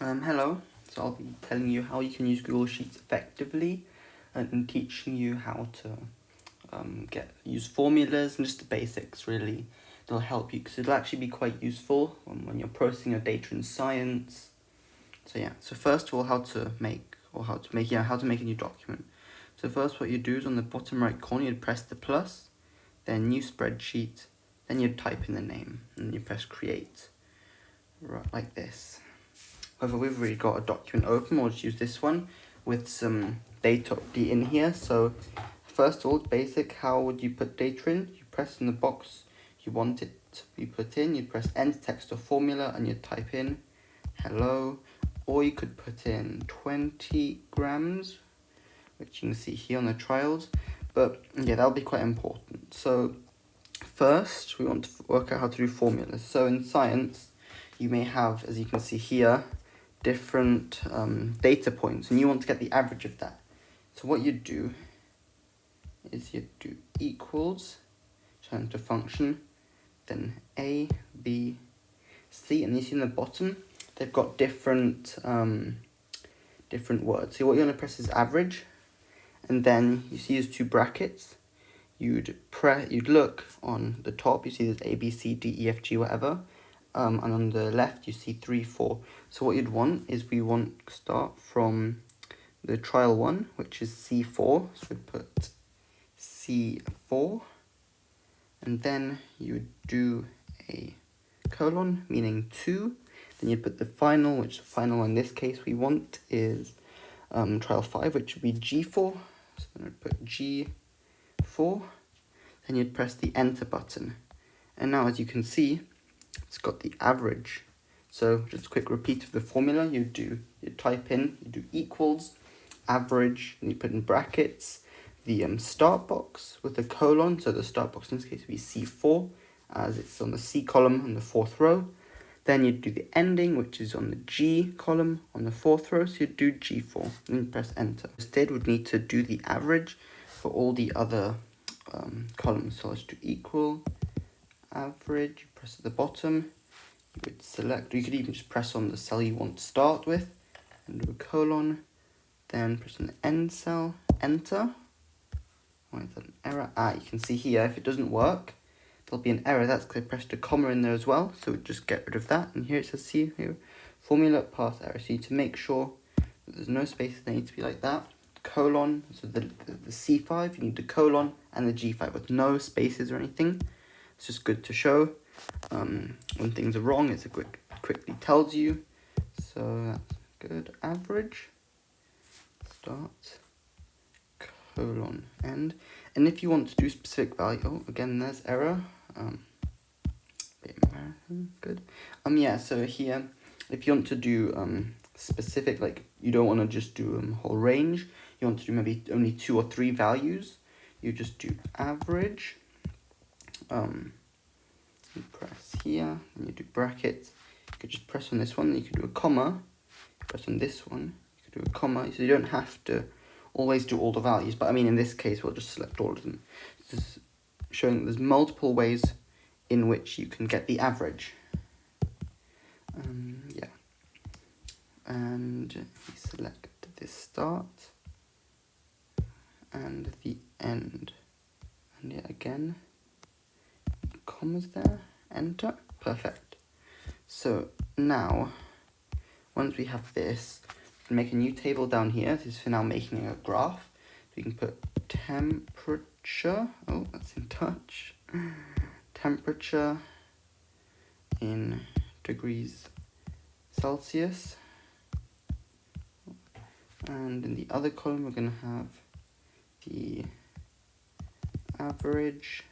Hello, so I'll be telling you how you can use Google Sheets effectively and teaching you how to use formulas and just the basics really. It'll help you because it'll actually be quite useful when you're processing your data in science. So first of all, how to make a new document. So first what you do is on the bottom right corner you'd press the plus, then new spreadsheet, then you'd type in the name and you press create, right, like this. However, we've already got a document open, we'll just use this one with some data already in here. So first of all, basic, how would you put data in? You press in the box you want it to be put in, you press enter text or formula and you type in hello, or you could put in 20 grams, which you can see here on the trials, but yeah, that'll be quite important. So first, we want to work out how to do formulas. So in science, you may have, as you can see here, different data points, and you want to get the average of that. So what you do is you do equals, turn to function, then A, B, C, and you see in the bottom, they've got different words. So what you want to press is average, and then you see these two brackets. You'd look on the top, you see there's A, B, C, D, E, F, G, whatever. And on the left you see 3, 4. So what you'd want is we want to start from the trial one, which is C4. So we'd put C4, and then you would do a colon, meaning 2. Then you'd put the final, which the final in this case we want is trial 5, which would be G4. So then I'd put G4. Then you'd press the enter button. And now as you can see, it's got the average. So just a quick repeat of the formula. You type in, you do equals, average, and you put in brackets the start box with a colon. So the start box in this case would be C4, as it's on the C column on the 4th row. Then you'd do the ending, which is on the G column on the 4th row. So you'd do G4 and press enter. Instead, we'd need to do the average for all the other columns. So let's do equal, average, press at the bottom, you would select, or you could even just press on the cell you want to start with and do a colon, then press on the end cell, enter. Why is that an error? You can see here, if it doesn't work, there'll be an error. That's because I pressed a comma in there as well, so we'd just get rid of that. And here it says, see here, formula pass error. So you need to make sure that there's no spaces, they need to be like that. Colon, so the C5, you need the colon and the G5 with no spaces or anything. It's just good to show. When things are wrong, it quickly tells you. So that's good. Average, start, colon, end. And if you want to do specific value, again, there's error. Good. Yeah, so here, if you want to do specific, like you don't want to just do whole range, you want to do maybe only 2 or 3 values, you just do average. You press here, and you do brackets. You could just press on this one, you could do a comma. Press on this one, you could do a comma. So you don't have to always do all the values, but I mean in this case we'll just select all of them. This is showing that there's multiple ways in which you can get the average. Yeah. And we select the start and the end. And yet again, commas there, enter, perfect. So now, once we have this, we can make a new table down here. This is for now making a graph. We can put temperature, oh, that's in Dutch, temperature in degrees Celsius. And in the other column, we're going to have the average.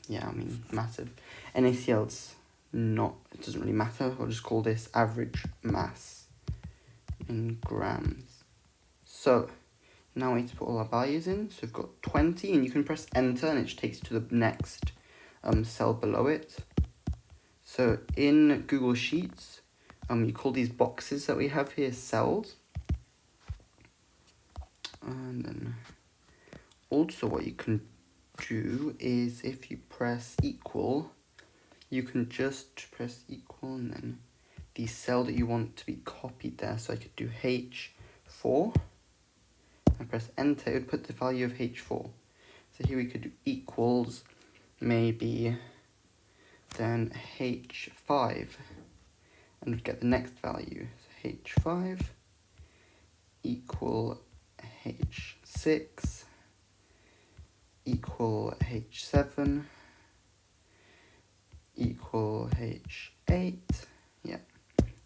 Yeah, I mean, massive. NaCl's not, it doesn't really matter. I'll just call this average mass in grams. So now we need to put all our values in. So we've got 20, and you can press enter, and it just takes you to the next cell below it. So in Google Sheets, you call these boxes that we have here cells. And then also what you can do is if you press equal, you can just press equal and then the cell that you want to be copied there. So I could do H4. I press enter, it would put the value of H4. So here we could do equals, maybe, then H5. And we'd get the next value. So H5 equal H6 equal H7 equal H8. Yeah.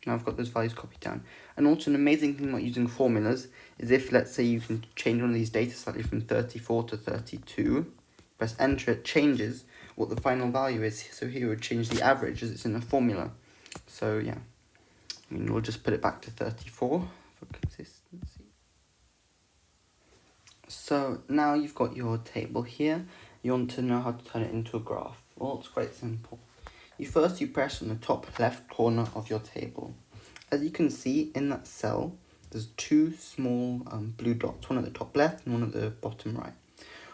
Now I've got those values copied down. And also an amazing thing about using formulas is if, let's say, you can change one of these data slightly from 34 to 32, press enter, it changes what the final value is. So here it would change the average as it's in a formula. So yeah, I mean, we'll just put it back to 34 for consistency. So now you've got your table here. You want to know how to turn it into a graph. Well, it's quite simple. You press on the top left corner of your table. As you can see in that cell, there's two small blue dots, one at the top left and one at the bottom right.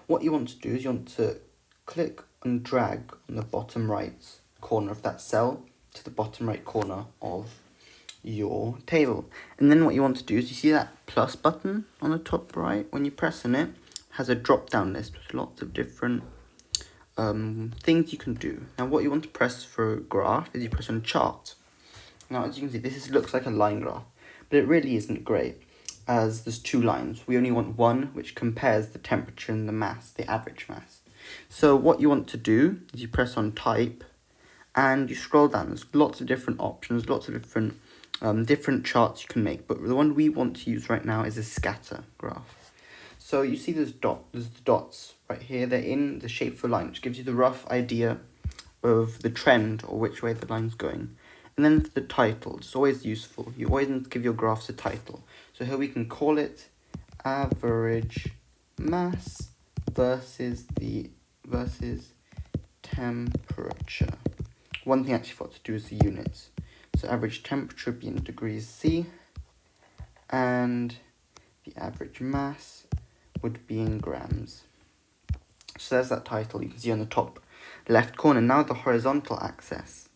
What you want to do is you want to click and drag on the bottom right corner of that cell to the bottom right corner of your table. And then what you want to do is, you see that plus button on the top right? When you press on it, has a drop down list with lots of different things you can do. Now what you want to press for a graph is you press on chart. Now as you can see, this looks like a line graph, but it really isn't great, as there's two lines. We only want one which compares the temperature and the mass, the average mass. So what you want to do is you press on type and you scroll down. There's lots of different options, lots of different charts you can make, but the one we want to use right now is a scatter graph. So you see there's the dots right here. They're in the shape of a line, which gives you the rough idea of the trend or which way the line's going. And then the title, it's always useful. You always need to give your graphs a title. So here we can call it average mass versus temperature. One thing I actually forgot to do is the units. So average temperature would be in degrees C, and the average mass would be in grams. So there's that title you can see on the top left corner. Now the horizontal axes.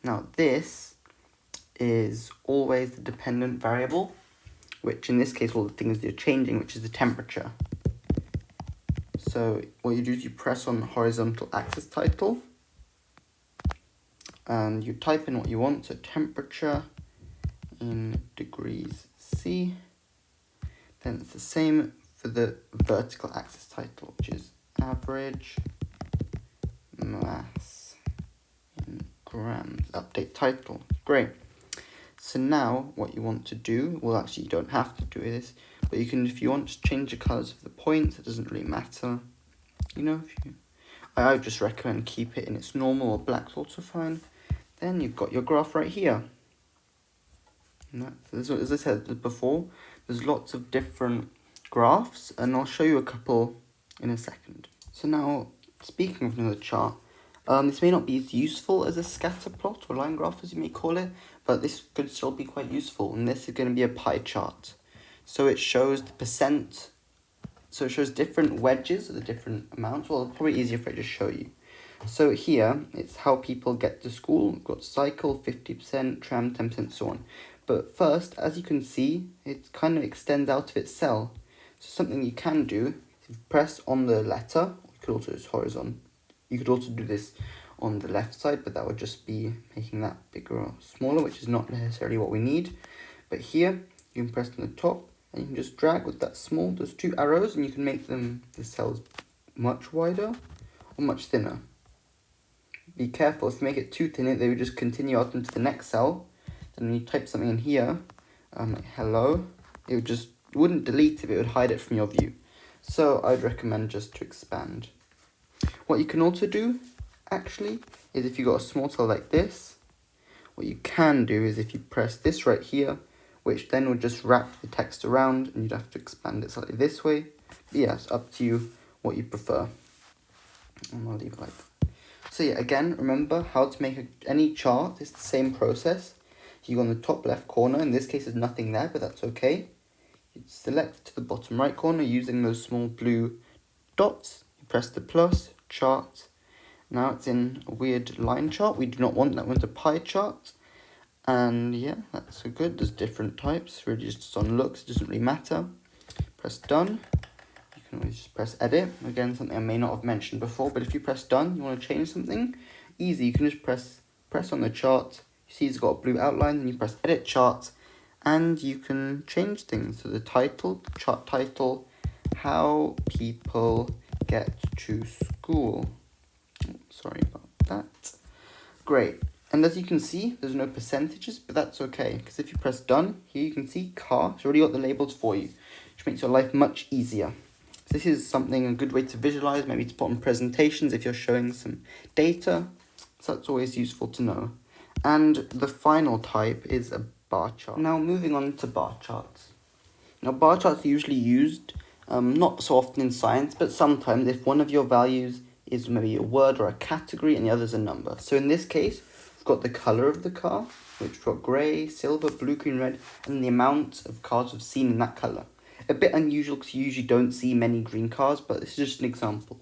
Now this is always the dependent variable, which in this case all the things you're changing, which is the temperature. So what you do is you press on the horizontal axis title and you type in what you want, so temperature in degrees C. Then it's the same for the vertical axis title, which is average mass in grams. Update title. Great. So now what you want to do, well actually you don't have to do this, but you can, if you want, to change the colours of the points. It doesn't really matter. You know, I would just recommend keep it in its normal, or black's also fine. Then you've got your graph right here. So as I said before, there's lots of different graphs, and I'll show you a couple in a second. So now, speaking of another chart, this may not be as useful as a scatter plot or line graph as you may call it, but this could still be quite useful, and this is going to be a pie chart. So it shows the percent, so it shows different wedges of the different amounts. Well, it's probably easier if I just show you. So here, it's how people get to school. We've got cycle, 50%, tram, 10%, so on. But first, as you can see, it kind of extends out of its cell. So something you can do, if you press on the letter, you could also use horizontal. You could also do this on the left side, but that would just be making that bigger or smaller, which is not necessarily what we need. But here, you can press on the top, and you can just drag with that small, those two arrows, and you can make the cells much wider or much thinner. Be careful, if you make it too thin, they would just continue out into the next cell. Then when you type something in here, like hello, it wouldn't delete it, it would hide it from your view. So I'd recommend just to expand. What you can also do, actually, is if you've got a small cell like this, what you can do is if you press this right here, which then will just wrap the text around, and you'd have to expand it slightly this way. But yeah, it's up to you what you prefer. And I'll leave it like that. So yeah, again, remember how to make any chart. It's the same process. You go on the top left corner. In this case, there's nothing there, but that's okay. You select to the bottom right corner using those small blue dots. You press the plus, chart. Now it's in a weird line chart. We do not want that. We want a pie chart. And yeah, that's so good. There's different types, really just on looks, it doesn't really matter. Press done. You can always just press edit. Again, something I may not have mentioned before, but if you press done, you want to change something, easy, you can just press on the chart. You see it's got a blue outline, then you press edit chart, and you can change things. So the title, chart title, how people get to school. Oh, sorry about that. Great. And as you can see, there's no percentages, but that's okay, because if you press done, here you can see car, it's already got the labels for you, which makes your life much easier. So this is something, a good way to visualize, maybe to put on presentations if you're showing some data, so that's always useful to know. And the final type is a bar chart. Now moving on to bar charts. Now bar charts are usually used, not so often in science, but sometimes if one of your values is maybe a word or a category and the other's a number. So in this case, we've got the colour of the car, which we've got grey, silver, blue, green, red, and the amount of cars we've seen in that colour. A bit unusual because you usually don't see many green cars, but this is just an example.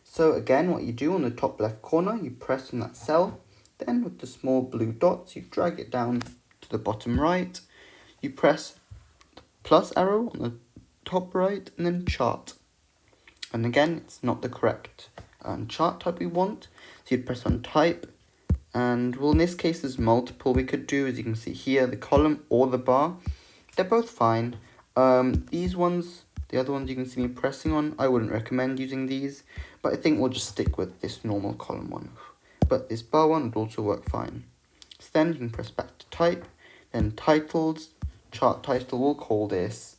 So again, what you do on the top left corner, you press on that cell, then with the small blue dots, you drag it down to the bottom right, you press the plus arrow on the top right, and then chart. And again, it's not the correct chart type we want, so you'd press on type, and well, in this case there's multiple we could do, as you can see here, the column or the bar, they're both fine. These ones, the other ones you can see me pressing on, I wouldn't recommend using these, but I think we'll just stick with this normal column one. But this bar one would also work fine. So then you can press back to type, then titles, chart title, we'll call this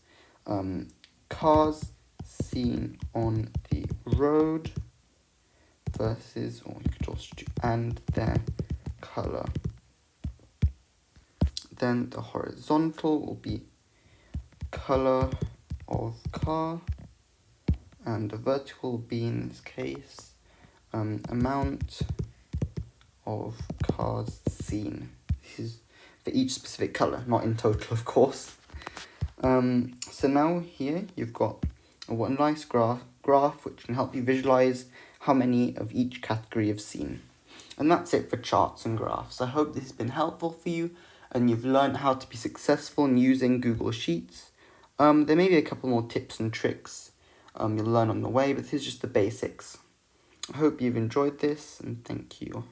cars seen on the road versus, or you could also do, and their color. Then the horizontal will be color of car, and the vertical will be, in this case, amount of cars seen. This is for each specific color, not in total, of course. So now here you've got a nice graph which can help you visualize how many of each category you've seen. And that's it for charts and graphs. I hope this has been helpful for you and you've learned how to be successful in using Google Sheets. There may be a couple more tips and tricks you'll learn on the way, but this is just the basics. I hope you've enjoyed this, and thank you.